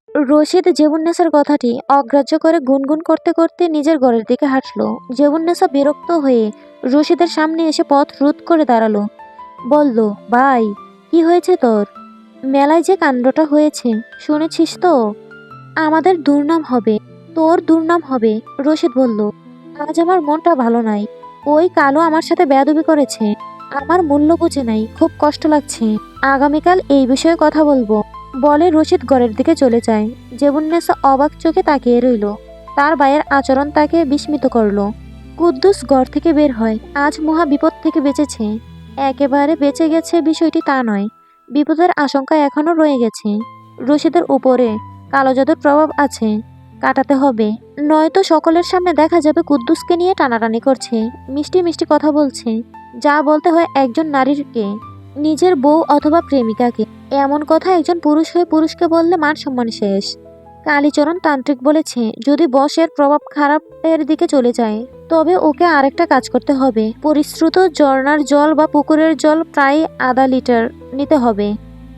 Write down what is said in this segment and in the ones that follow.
রশিদ জেবুন্নেসার কথাটি অগ্রাহ্য করে গুনগুন করতে করতে নিজের ঘরের দিকে হাঁটল। জেবুন্নেসা বিরক্ত হয়ে রশিদের সামনে এসে পথ রোধ করে দাঁড়ালো। বলল, ভাই, কি হয়েছে তোর? মেলায় যে কাণ্ডটা হয়েছে শুনেছিস তো? আমাদের দুর্নাম হবে। তোর দুর্নাম হবে। রশিদ বলল, আজ আমার মনটা ভালো নাই। ওই কালো আমার সাথে বেয়াদবি করেছে। আমার মূল্য বুঝে নাই, খুব কষ্ট লাগছে। আগামীকাল এই বিষয়ে কথা বলবো বলে রশিদ ঘরের দিকে চলে যায়। জেবুন্নেসা অবাক চোখে তাকিয়ে রইল। তার ভাইয়ের আচরণ তাকে বিস্মিত করলো। কুদ্দুস ঘর থেকে বের হয়। আজ মহা বিপদ থেকে বেঁচেছে। একেবারে বেঁচে গেছে বিষয়টি তা নয়, বিপদের আশঙ্কা এখনো রয়ে গেছে। রশিদের উপরে কালো জাদুর প্রভাব আছে, কাটাতে হবে। নয়তো সকলের সামনে দেখা যাবে কুদ্দুসকে নিয়ে টানাটানি করছে, মিষ্টি মিষ্টি কথা বলছে, যা বলতে হয় একজন নারীরকে, নিজের বউ অথবা প্রেমিকাকে। এমন কথা একজন পুরুষ হয়ে পুরুষকে বললে মান সম্মান শেষ। কালীচরণ তান্ত্রিক বলেছে, যদি বসের প্রভাব খারাপের দিকে চলে যায় তবে ওকে আরেকটা কাজ করতে হবে। পরিশ্রুত ঝর্ণার জল বা পুকুরের জল প্রায় আধা লিটার নিতে হবে।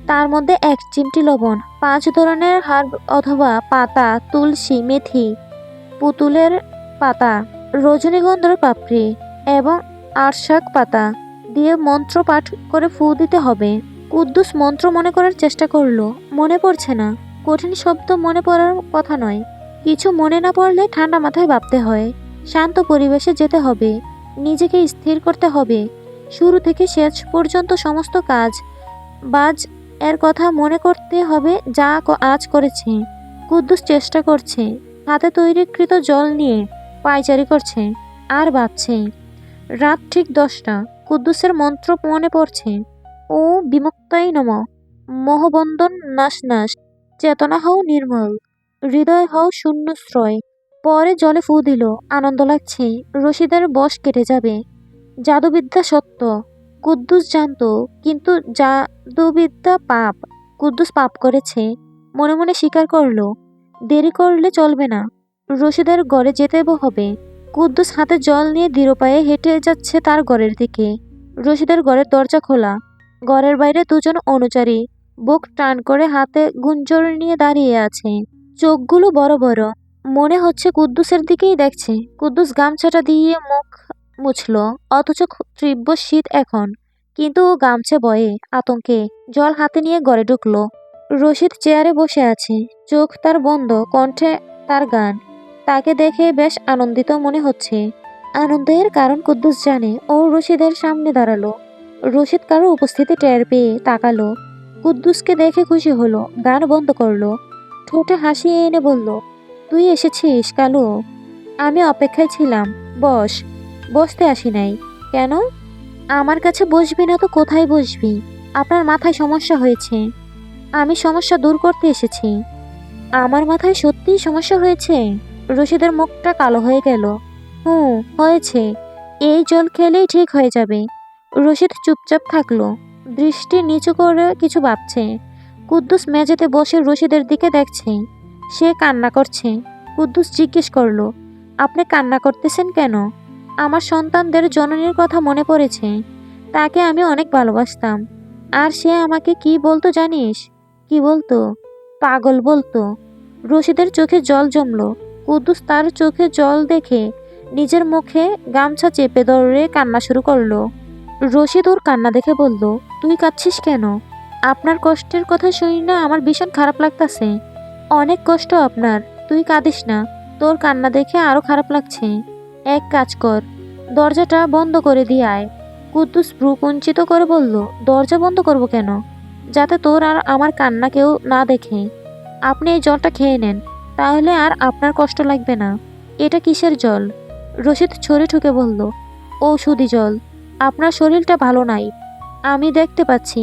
তার মধ্যে 1 চিমটি লবণ, 5 ধরনের হার্ব অথবা পাতা, তুলসী, মেথি, পুতুলের পাতা, রজনীগন্ধার পাপড়ি এবং আরশাক পাতা দিয়ে মন্ত্র পাঠ করে ফু দিতে হবে। কুদ্দুস মন্ত্র মনে করার চেষ্টা করলো, মনে পড়ছে না। কঠিন শব্দ মনে পড়ার কথা নয়। কিছু মনে না পড়লে ঠান্ডা মাথায় ভাবতে হয়। শান্ত পরিবেশে যেতে হবে। নিজেকে স্থির করতে হবে। শুরু থেকে শেষ পর্যন্ত সমস্ত কাজ বাজ এর কথা মনে করতে হবে যা আজ করেছে। কুদ্দুস চেষ্টা করছে। হাতে তৈরিকৃত জল নিয়ে পায়চারি করছে আর ভাবছে। রাত ঠিক 10টা। কুদ্দুসের মন্ত্র মনে পড়ছে। ও বিমুক্তাই নম। মোহবন্ধন নাশ নাশ। চেতনা হও নির্মল। হৃদয় হও শূন্যশ্রয়। পরে জলে ফু দিল। আনন্দ লাগছে। রশিদের বশ কেটে যাবে। জাদুবিদ্যা সত্য, কুদ্দুস জানতো, কিন্তু জাদুবিদ্যা পাপ। কুদ্দুস পাপ করেছে, মনে মনে স্বীকার করলো। দেরি করলে চলবে না। রশিদের ঘরে যেতে হবে। কুদ্দুস হাতে জল নিয়ে ধীর পায়ে হেঁটে যাচ্ছে তার ঘরের দিকে। রশিদের ঘরের দরজা খোলা। ঘরের বাইরে দুজন অনুচারী বুক টান করে হাতে গুঞ্জর নিয়ে দাঁড়িয়ে আছে। চোখগুলো বড় বড়। মনে হচ্ছে কুদ্দুসের দিকেই দেখছে। কুদ্দুস গামছাটা দিয়ে মুখ মুছল, অথচ তীব্র শীত এখন, কিন্তু ও গামছে ভয়ে, আতঙ্কে। জল হাতে নিয়ে ঘরে ঢুকলো। রশিদ চেয়ারে বসে আছে, চোখ তার বন্ধ, কণ্ঠে তার গান। তাকে দেখে বেশ আনন্দিত মনে হচ্ছে। আনন্দের কারণ কুদ্দুস জানে। ও রশিদের সামনে দাঁড়ালো। রশিদ কারো উপস্থিতি টের পেয়ে তাকালো। কুদ্দুসকে দেখে খুশি হলো, গান বন্ধ করলো। ঠোঁটে হাসি এনে বলল, তুই এসেছিস কালু? আমি অপেক্ষায় ছিলাম। বস। বসতে আসি নাই। কেন? আমার কাছে বসবি না তো কোথায় বসবি? আপনার মাথায় সমস্যা হয়েছে। আমি সমস্যা দূর করতে এসেছি। আমার মাথায় সত্যিই সমস্যা হয়েছে? রশিদের মুখটা কালো হয়ে গেল। হুঁ, হয়েছে। এই জল খেলেই ঠিক হয়ে যাবে। রশিদ চুপচাপ থাকলো, দৃষ্টি নিচু করে কিছু ভাবছে। কুদ্দুস মেঝেতে বসে রশিদের দিকে দেখছে। সে কান্না করছে। কুদ্দুস জিজ্ঞেস করলো, আপনি কান্না করতেছেন কেন? আমার সন্তানদের জননীর কথা মনে পড়েছে। তাকে আমি অনেক ভালোবাসতাম। আর সে আমাকে কি বলতো জানিস? কি বলতো? পাগল বলতো। রশিদের চোখে জল জমলো। কুদ্দুস তার চোখে জল দেখে নিজের মুখে গামছা চেপে ধরে কান্না শুরু করলো। রশিদ ওর কান্না দেখে বলল, তুই কাঁদছিস কেন? আপনার কষ্টের কথা শুনি না আমার ভীষণ খারাপ লাগতাছে। অনেক কষ্ট আপনার। তুই কাঁদিস না। তোর কান্না দেখে আরো খারাপ লাগছে। এক কাজ কর, দরজাটা বন্ধ করে দিয়ে আয়। কুদ্দুস ভ্রু কুঞ্চিত করে বলল, দরজা বন্ধ করব কেন? যাতে তোর আর আমার কান্না কেউ না দেখে। আপনি এই জলটা খেয়ে নেন, তাহলে আর আপনার কষ্ট লাগবে না। এটা কিসের জল? রশিদ ছড়ি ঠুকে বলল, ঔষধি জল। আপনার শরীরটা ভালো নাই, আমি দেখতে পাচ্ছি।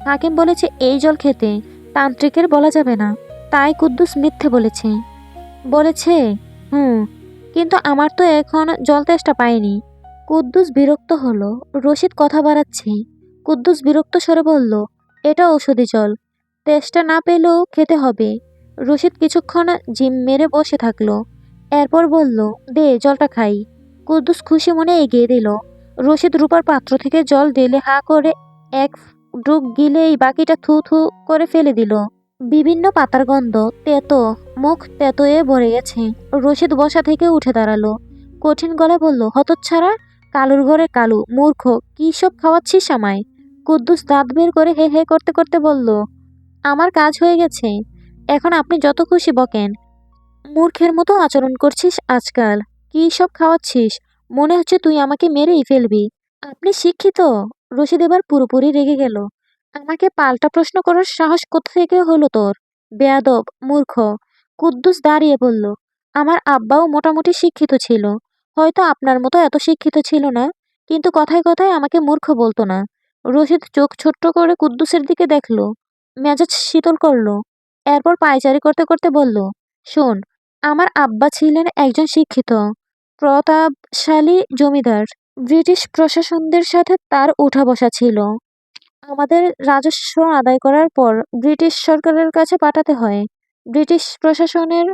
হাকিম বলেছে এই জল খেতে। তান্ত্রিকের বলা যাবে না। তাই কুদ্দুস মিথ্যে বলেছে। বলেছে? হুম। কিন্তু আমার তো এখন জল তেষ্টা পায়নি। কুদ্দুস বিরক্ত হলো। রশিদ কথা বাড়াচ্ছে। কুদ্দুস বিরক্ত স্বরে বলল, এটা ঔষধি জল। তেষ্টা না পেলেও খেতে হবে। রশিদ কিছুক্ষণ জিম মেরে বসে থাকলো। এরপর বলল, দে জলটা খাই। কুদ্দুস খুশি মনে এগিয়ে দিল। রশিদ রূপার পাত্র থেকে জল ঢেলে হাঁ করে এক ডুব গিলেই বাকিটা থু থু করে ফেলে দিল। বিভিন্ন পাতার গন্ধ, তেতো, মুখ তেতোয়ে ভরে গেছে। রশিদ বসা থেকে উঠে দাঁড়ালো, কঠিন গলায় বলল, হতচ্ছাড়া, কালুর ঘরে কালু, মূর্খ, কি সব খাওয়াচ্ছিস আমায়? কুদ্দুস দাঁত বের করে হে হে করতে করতে বলল, আমার কাজ হয়ে গেছে, এখন আপনি যত খুশি বকেন। মূর্খের মতো আচরণ করছিস আজকাল। কি সব খাওয়াচ্ছিস? মনে হচ্ছে তুই আমাকে মেরেই ফেলবি। আপনি শিক্ষিত? রশিদ এবার পুরোপুরি রেগে গেল। আমাকে পাল্টা প্রশ্ন করার সাহস কোথা থেকে হলো তোর? বেয়াদব, মূর্খ। কুদ্দুস দাঁড়িয়ে বলল, আমার আব্বাও মোটামুটি শিক্ষিত ছিল। হয়তো আপনার মতো এত শিক্ষিত ছিল না, কিন্তু কথায় কথায় আমাকে মূর্খ বলতো না। রশিদ চোখ ছোট্ট করে কুদ্দুসের দিকে দেখলো, মেজাজ শীতল করলো। এরপর পায়চারি করতে করতে বলল, শোন, আমার আব্বা ছিলেন একজন শিক্ষিত, প্রতাপশালী জমিদার। ব্রিটিশ প্রশাসনদের সাথে তার উঠা বসা ছিল। আমাদের রাজস্ব আদায় করার পর ব্রিটিশ সরকারের কাছে পাঠাতে হয়। ব্রিটিশ প্রশাসনের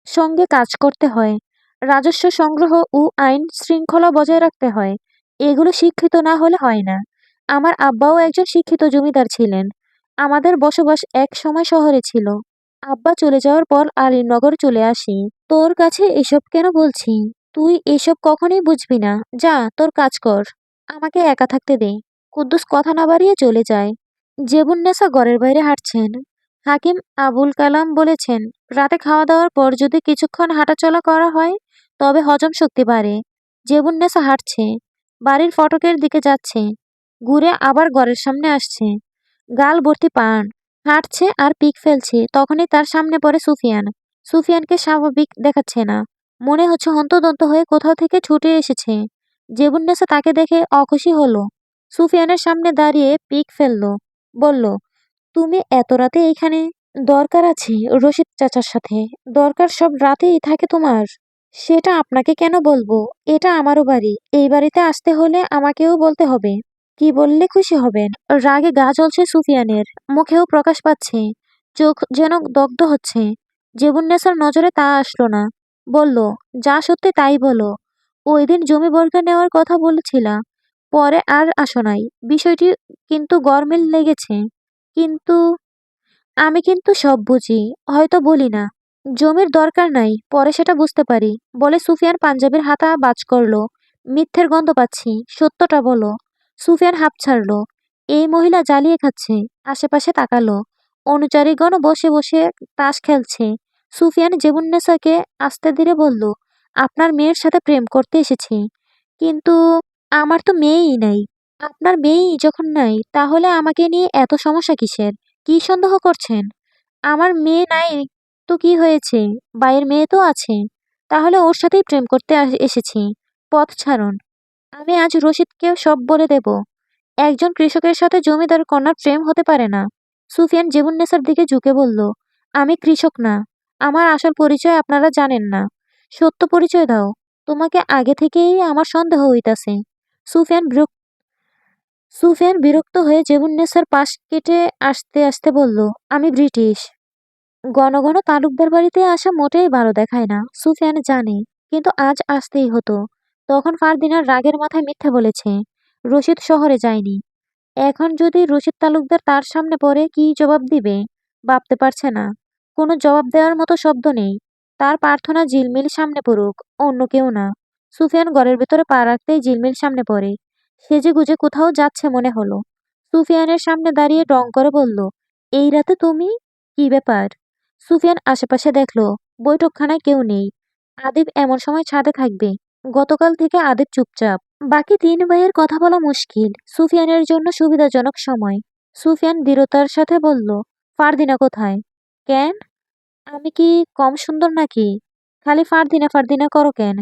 সঙ্গে কাজ করতে হয়। রাজস্ব সংগ্রহ ও আইন শৃঙ্খলা বজায় রাখতে হয়। এগুলো শিক্ষিত না হলে হয় না। আমার আব্বাও একজন শিক্ষিত জমিদার ছিলেন। আমাদের বসবাস এক সময় শহরে ছিল। আব্বা চলে যাওয়ার পর আলীনগর চলে আসি। তোর কাছে এসব কেন বলছি? তুই এসব কখনোই বুঝবি না। যা, তোর কাজ কর। আমাকে একা থাকতে দে। কুদ্দুস কথা না বাড়িয়ে চলে যায়। জেবুন্নেসা ঘরের বাইরে হাঁটছেন। হাকিম আবুল কালাম বলেছেন, রাতে খাওয়া দাওয়ার পর যদি কিছুক্ষণ হাঁটাচলা করা হয় তবে হজম শক্তি বাড়ে। জেবুন্নেসা হাঁটছে, বাড়ির ফটকের দিকে যাচ্ছে, ঘুরে আবার ঘরের সামনে আসছে। গাল ভর্তি পান, হাঁটছে আর পিক ফেলছে। তখনই তার সামনে পড়ে সুফিয়ান। সুফিয়ানকে স্বাভাবিক দেখাচ্ছে না, মনে হচ্ছে হন্তদন্ত হয়ে কোথাও থেকে ছুটে এসেছে। জেবুন্নেসা তাকে দেখে অখুশি হলো। সুফিয়ানের সামনে দাঁড়িয়ে পিক ফেললো, বলল, তুমি এত রাতে এইখানে? দরকার আছে রশিদ চাচার সাথে। দরকার সব রাতেই থাকে তোমার? সেটা আপনাকে কেন বলবো? এটা আমারও বাড়ি। এই বাড়িতে আসতে হলে আমাকেও বলতে হবে। কি বললে খুশি হবেন? রাগে গা জ্বলছে সুফিয়ানের, মুখেও প্রকাশ পাচ্ছে, চোখ যেন দগ্ধ হচ্ছে। জেবুন্নেসার নজরে তা আসলো না। বলল, যা সত্যি তাই বলো। ওই দিন জমি বর্গা নেওয়ার কথা বলেছিলা, পরে আর আসো নাই। বিষয়টি কিন্তু গরমিল লেগেছে। কিন্তু আমি কিন্তু সব বুঝি, হয়তো বলি না। জমির দরকার নাই, পরে সেটা বুঝতে পারি, বলে সুফিয়ান পাঞ্জাবির হাতা বাজ করলো। মিথ্যের গন্ধ পাচ্ছি, সত্যটা বলো। সুফিয়ান হাঁপ ছাড়লো। এই মহিলা জ্বালিয়ে খাচ্ছে। আশেপাশে তাকালো। অনুচারীগণ বসে বসে তাস খেলছে। সুফিয়ান জেবুন্নেসাকে আস্তে ধীরে বলল, আপনার মেয়ের সাথে প্রেম করতে এসেছি। কিন্তু আমার তো মেয়েই নাই। আপনার মেয়েই যখন নাই, তাহলে আমাকে নিয়ে এত সমস্যা কিসের? কি সন্দেহ করছেন? আমার মেয়ে নাই তো কি হয়েছে? ভাইয়ের মেয়ে তো আছে। তাহলে ওর সাথেই প্রেম করতে এসেছি। পথ ছাড়ুন। আমি আজ রশিদকে সব বলে দেব। একজন কৃষকের সাথে জমিদার কন্যার প্রেম হতে পারে না। সুফিয়ান জেবুন্নেসার দিকে ঝুঁকে বলল, আমি কৃষক না। আমার আসল পরিচয় আপনারা জানেন না। সত্য পরিচয় দাও। তোমাকে আগে থেকেই আমার সন্দেহ হইতাছে। সুফিয়ান বিরক্ত সুফিয়ান বিরক্ত হয়ে জেবুন্নেসার পাশ কেটে আসতে আসতে বলল, আমি ব্রিটিশ। ঘন ঘন তালুকদার বাড়িতে আসা মোটেই ভালো দেখায় না, সুফিয়ান জানে। কিন্তু আজ আসতেই হতো। তখন ফারদিনার রাগের মাথায় মিথ্যে বলেছে। রশিদ শহরে যায়নি। এখন যদি রশিদ তালুকদার তার সামনে পড়ে, কি জবাব দিবে? ভাবতে পারছে না। কোনো জবাব দেওয়ার মতো শব্দ নেই। তার প্রার্থনা ঝিলমিল সামনে পড়ুক, অন্য কেউ না। সুফিয়ান ঘরের ভেতরে পা রাখতেই ঝিলমিল সামনে পড়ে। সেজে গুজে কোথাও যাচ্ছে মনে হলো। সুফিয়ানের সামনে দাঁড়িয়ে ঢং করে বলল, এই রাতে তুমি? কি ব্যাপার? সুফিয়ান আশেপাশে দেখলো, বৈঠকখানায় কেউ নেই। আদিব এমন সময় ছাদে থাকবে? গতকাল থেকে আদিব চুপচাপ। বাকি তিন ভাইয়ের কথা বলা মুশকিল। সুফিয়ানের জন্য সুবিধাজনক সময়। সুফিয়ান দৃঢ়তার সাথে বলল, ফারদিনা কোথায়? কেন? আমি কি কম সুন্দর নাকি? খালি ফারদিনা ফারদিনা করো কেন?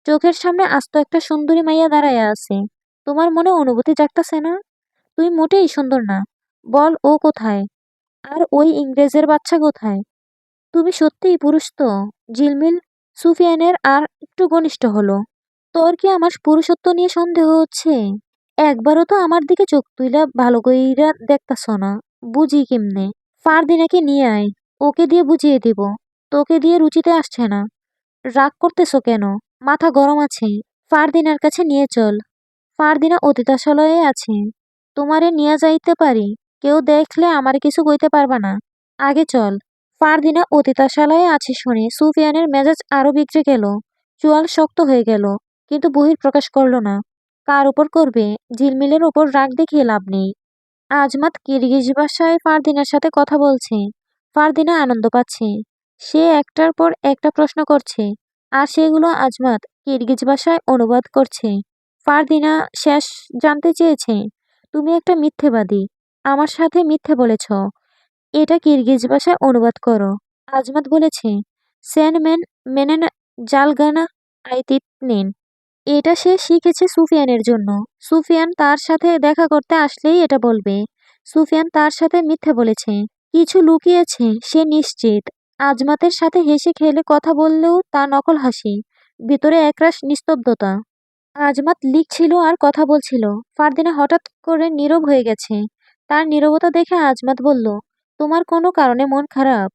চোখের সামনে আস্ত একটা সুন্দরী মাইয়া দাঁড়াইয়া আছে। তোমার মনে অনুভূতি জাগতাছে না? তুই মোটেই সুন্দর না। বল, ও কোথায়? আর ওই ইংরেজের বাচ্চা কোথায়? তুমি সত্যিই পুরুষ তো? ঝিলমিল সুফিয়ানের আর একটু ঘনিষ্ঠ হলো। তোর কি আমার পুরুষত্ব নিয়ে সন্দেহ হচ্ছে? একবারও তো আমার দিকে চোখ তুইলা ভালো কইরা দেখতাছ না। বুঝি কেমনে? ফারদিনাকে নিয়ে আয়, ওকে দিয়ে বুঝিয়ে দিব। তোকে দিয়ে রুচিতে আসছে না। রাগ করতেছো কেন? মাথা গরম আছে? ফারদিনার কাছে নিয়ে চল। ফারদিনা অতিথাশালয়ে আছে। তোমারে নিয়া যাইতে পারি। কেউ দেখলে আমারে কিছু কইতে পারবা না। আগে চল। ফারদিনা অতিতাশালায় আছে শুনে সুফিয়ানের মেজাজ আরো বিগড়ে গেল। চোয়াল শক্ত হয়ে গেল, কিন্তু বহির প্রকাশ করলো না। কার উপর করবে? ঝিলমিলের উপর রাগ দেখিয়ে লাভ নেই। আজমাত কিরগিজ ভাষায় ফারদিনার সাথে কথা বলছে। ফারদিনা আনন্দ পাচ্ছে। সে একটার পর একটা প্রশ্ন করছে, আর সেগুলো আজমাত কিরগিজ ভাষায় অনুবাদ করছে। ফারদিনা শেষ জানতে চেয়েছে, তুমি একটা মিথ্যেবাদী, আমার সাথে মিথ্যে বলেছ। এটা কিরগিজ ভাষায় অনুবাদ করো। আজমাত বলেছে, সেন মেন মেনেন জালগানা আইতিত নেন। এটা সে শিখেছে সুফিয়ানের জন্য। সুফিয়ান তার সাথে দেখা করতে আসলেই এটা বলবে। সুফিয়ান তার সাথে মিথ্যে বলেছে, কিছু লুকিয়েছে সে নিশ্চিত। আজমাতের সাথে হেসে খেলে কথা বললেও তা নকল হাসি, ভিতরে একরাশ নিস্তব্ধতা। আজমাত লিখছিল আর কথা বলছিল। ফারদিনা হঠাৎ করে নীরব হয়ে গেছে। তার নীরবতা দেখে আজমাত বলল, তোমার কোনো কারণে মন খারাপ?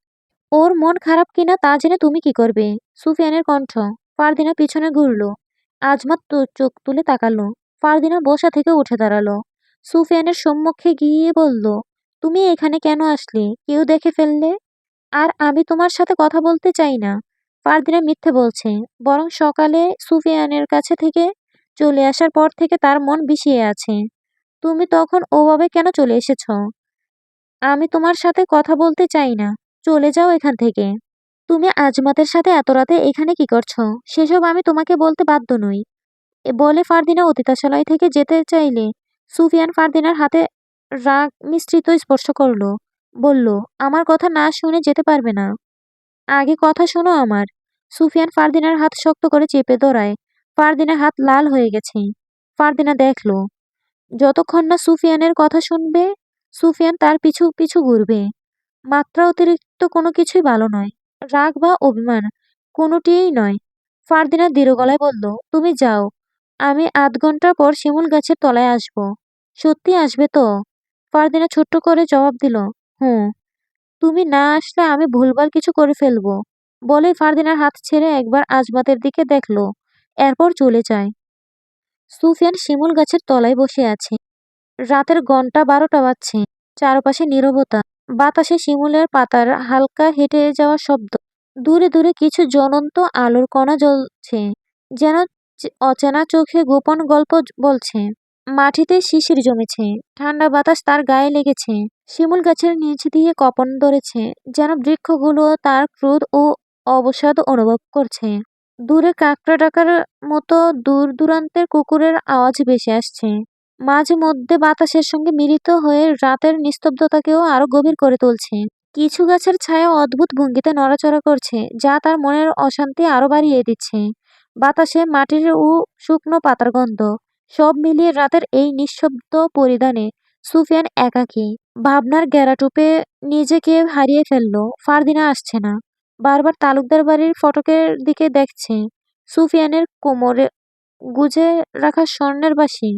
ওর মন খারাপ কিনা তা জেনে তুমি কি করবে? সুফিয়ানের কণ্ঠ। ফারদিনা পিছনে ঘুরল। আজমাত চোখ তুলে তাকালো। ফারদিনা বসা থেকে উঠে দাঁড়ালো। সুফিয়ানের সম্মুখে গিয়ে বলল, তুমি এখানে কেন আসলে? কেউ দেখে ফেললে? আর আমি তোমার সাথে কথা বলতে চাই না। ফারদিনা মিথ্যে বলছে, বরং সকালে সুফিয়ানের কাছে থেকে চলে আসার পর থেকে তার মন বিষিয়ে আছে। তুমি তখন ওভাবে কেন চলে এসেছ? আমি তোমার সাথে কথা বলতে চাই না। চলে যাও এখান থেকে। তুমি আজমাতের সাথে এত রাতে এখানে কি করছো? সেসব আমি তোমাকে বলতে বাধ্য নই। বলে ফারদিনা অতিতাশালয় থেকে যেতে চাইলে সুফিয়ান ফারদিনার হাতে রাগ মিশ্রিত স্পর্শ করলো। বলল, আমার কথা না শুনে যেতে পারবে না। আগে কথা শোনো আমার। সুফিয়ান ফারদিনার হাত শক্ত করে চেপে ধরায়। ফারদিনার হাত লাল হয়ে গেছে। ফারদিনা দেখলো, যতক্ষণ না সুফিয়ানের কথা শুনবে, সুফিয়ান তার পিছু পিছু ঘুরবে। মাত্রা অতিরিক্ত কোনো কিছুই ভালো নয়। রাগ বা অভিমান কোনোটিই নয়। ফারদিনা দৃঢ় গলায় বলল, তুমি যাও। আমি আধ ঘন্টা পর শিমুল গাছের তলায় আসব। সত্যি আসবে তো? ফারদিনা ছোট্ট করে জবাব দিল, হুম। তুমি না আসলে আমি ভুলভাল কিছু করে ফেলবো। বলে ফারদিনার হাত ছেড়ে একবার আজমাতের দিকে দেখলো, এরপর চলে যায়। সুফিয়ান শিমুল গাছের তলায় বসে আছে। রাতের ঘন্টা 12টা বাজছে। চারপাশে নীরবতা। বাতাসে শিমুলের পাতার হালকা হেঁটে যাওয়ার শব্দ। দূরে দূরে কিছু জ্বলন্ত আলোর কণা জ্বলছে, যেন অচেনা চোখে গোপন গল্প বলছে। মাটিতে শিশির জমেছে। ঠান্ডা বাতাস তার গায়ে লেগেছে। শিমুল গাছের নিচ দিয়ে কপন ধরেছে, যেন বৃক্ষগুলো তার ক্রোধ ও অবসাদ অনুভব করছে। দূরে কাকড়া ডাকার মতো দূর দূরান্তের কুকুরের আওয়াজ ভেসে আসছে। মাঝে মধ্যে বাতাসের সঙ্গে মিলিত হয়ে রাতের নিস্তব্ধতাকেও আরো গভীর করে তুলছে। কিছু গাছের ছায়া অদ্ভুত ভঙ্গিতে নড়াচড়া করছে, যা তার মনের অশান্তি আরো বাড়িয়ে দিচ্ছে। বাতাসে মাটির ও শুকনো পাতার গন্ধ। সব মিলিয়ে রাতের এই নিঃশব্দ পরিধানে সুফিয়ান একাকী। ভাবনার ঘেরাটোপে নিজেকে হারিয়ে ফেললো। ফারদিনা আসছে না। বারবার তালুকদার বাড়ির ফটকের দিকে দেখছে। সুফিয়ানের কোমরে গুজে রাখা স্বর্ণের বাঁশি।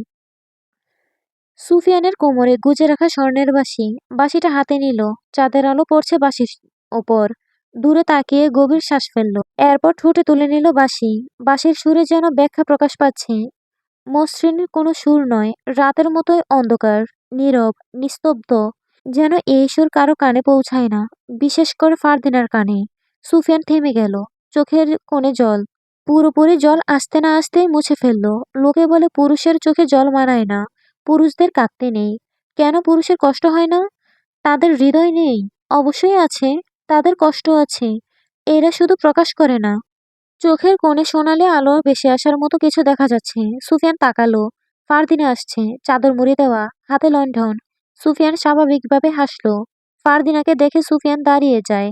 সুফিয়ানের কোমরে গুজে রাখা স্বর্ণের বাঁশি। বাঁশিটা হাতে নিল। চাঁদের আলো পড়ছে বাঁশির ওপর। দূরে তাকিয়ে গভীর শ্বাস ফেলল। এরপর ঠোঁটে তুলে নিল বাঁশি। বাঁশির সুরে যেন ব্যাখ্যা প্রকাশ পাচ্ছে। মসৃণ কোনো সুর নয়, রাতের মতোই অন্ধকার, নীরব, নিস্তব্ধ। যেন এই সুর কারো কানে পৌঁছায় না, বিশেষ করে ফারদিনার কানে। সুফিয়ান থেমে গেল। চোখের কোণে জল। পুরোপুরি জল আসতে না আসতেই মুছে ফেলল। লোকে বলে পুরুষের চোখে জল মানায় না, পুরুষদের কাঁদতে নেই। কেন পুরুষের কষ্ট হয় না? তাদের হৃদয় নেই? অবশ্যই আছে। তাদের কষ্ট আছে, এরা শুধু প্রকাশ করে না। চোখের কোণে সোনালি আলো ভেসে আসার মতো কিছু দেখা যাচ্ছে। সুফিয়ান তাকালো। ফারদিনা আসছে, চাদর মুড়ি দেওয়া, হাতে লণ্ঠন। সুফিয়ান স্বাভাবিকভাবে হাসলো। ফারদিনাকে দেখে সুফিয়ান দাঁড়িয়ে যায়।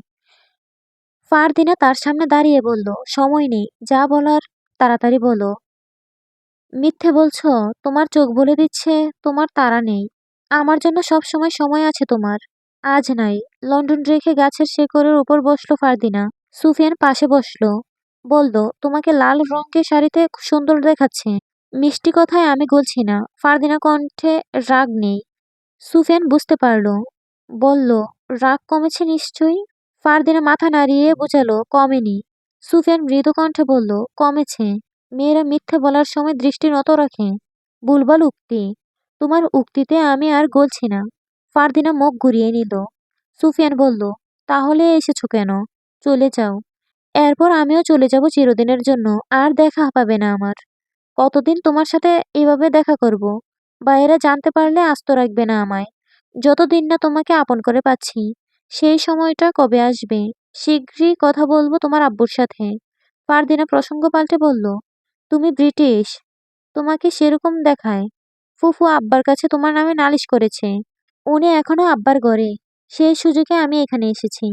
ফারদিনা তার সামনে দাঁড়িয়ে বলল, সময় নেই, যা বলার তাড়াতাড়ি বলো। মিথ্যে বলছো? তোমার চোখ বলে দিচ্ছে তোমার তাড়া নেই। আমার জন্য সব সময় সময় আছে তোমার। আজ নাই। লন্ডন রেখে গাছের শেকড়ের উপর বসলো ফারদিনা। সুফিয়ান পাশে বসলো। বলল, তোমাকে লাল রঙের শাড়িতে খুব সুন্দর দেখাচ্ছে। মিষ্টি কথায় আমি গলছি না। ফারদিনা কণ্ঠে রাগ নেই। সুফিয়ান বুঝতে পারল। বলল, রাগ কমেছে নিশ্চয়ই। ফারদিনা মাথা নাড়িয়ে বোঝালো, কমেনি। সুফিয়ান মৃদু কণ্ঠে বলল, কমেছে। মেয়েরা মিথ্যে বলার সময় দৃষ্টি নত রাখে। ভুলভাল উক্তি। তোমার উক্তিতে আমি আর গলছি না। ফারদিনা মুখ ঘুরিয়ে নিল। সুফিয়ান বলল, তাহলে এসেছো কেন? চলে যাও। এরপর আমিও চলে যাব চিরদিনের জন্য। আর দেখা পাবে না আমার। কতদিন তোমার সাথে এভাবে দেখা করব? বাইরে জানতে পারলে আস্ত রাখবে না আমায়। যতদিন না তোমাকে আপন করে পাচ্ছি, সেই সময়টা কবে আসবে? শিগগিরই কথা বলবো তোমার আব্বুর সাথে। ফারদিনা প্রসঙ্গ পাল্টে বলল, তুমি ব্রিটিশ। তোমাকে সেরকম দেখায়। ফুফু আব্বার কাছে তোমার নামে নালিশ করেছে। উনি এখনো আব্বার ঘরে। সেই সুযোগে আমি এখানে এসেছি।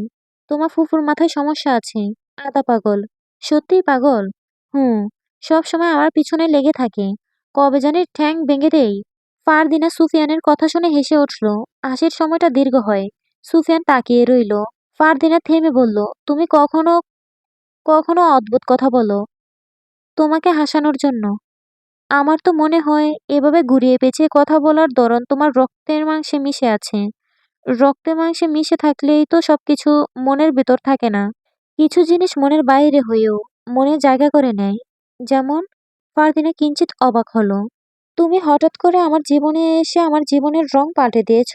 তোমার ফুফুর মাথায় সমস্যা আছে। আদা পাগল। সত্যিই পাগল? হুম। সব সময় আমার পিছনে লেগে থাকে। কবে জানি ঠ্যাং ভেঙে দেই। ফারদিনা সুফিয়ানের কথা শুনে হেসে উঠল। হাসির সময়টা দীর্ঘ হয়। সুফিয়ান তাকিয়ে রইল। ফারদিনা থেমে বলল, তুমি কখনো কখনো অদ্ভুত কথা বলো। তোমাকে হাসানোর জন্য। আমার তো মনে হয় এভাবে ঘুরিয়ে পেঁচিয়ে কথা বলার ধরন তোমার রক্তের মাংসে মিশে আছে। রক্তে মাংসে মিশে থাকলেই তো সবকিছু মনের ভেতর থাকে না। কিছু জিনিস মনের বাইরে হয়েও মনে জায়গা করে নেয়। যেমন? ফারদিনা কিঞ্চিত অবাক হলো। তুমি হঠাৎ করে আমার জীবনে এসে আমার জীবনের রং পাল্টে দিয়েছ।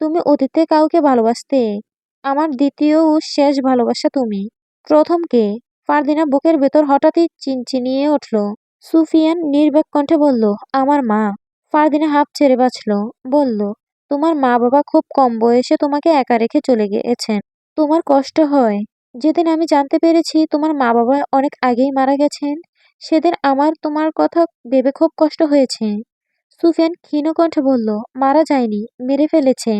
তুমি অতীতে কাউকে ভালোবাসতে। আমার দ্বিতীয় ও শেষ ভালোবাসা তুমি। প্রথম কে? ফারদিনা বুকের ভেতর হঠাৎই চিনচিনিয়ে উঠল। সুফিয়ান নির্বাক কণ্ঠে বলল, আমার মা। ফারদিনা হাঁপ ছেড়ে বাঁচল। বলল, তোমার মা বাবা খুব কম বয়সে তোমাকে একা রেখে চলে গিয়েছেন। তোমার কষ্ট হয়? যেদিন আমি জানতে পেরেছি তোমার মা বাবা অনেক আগেই মারা গেছেন, সেদিন আমার তোমার কথা ভেবে খুব কষ্ট হয়েছে। সুফিয়ান ক্ষীণ কণ্ঠে বলল, মারা যায়নি, মেরে ফেলেছে।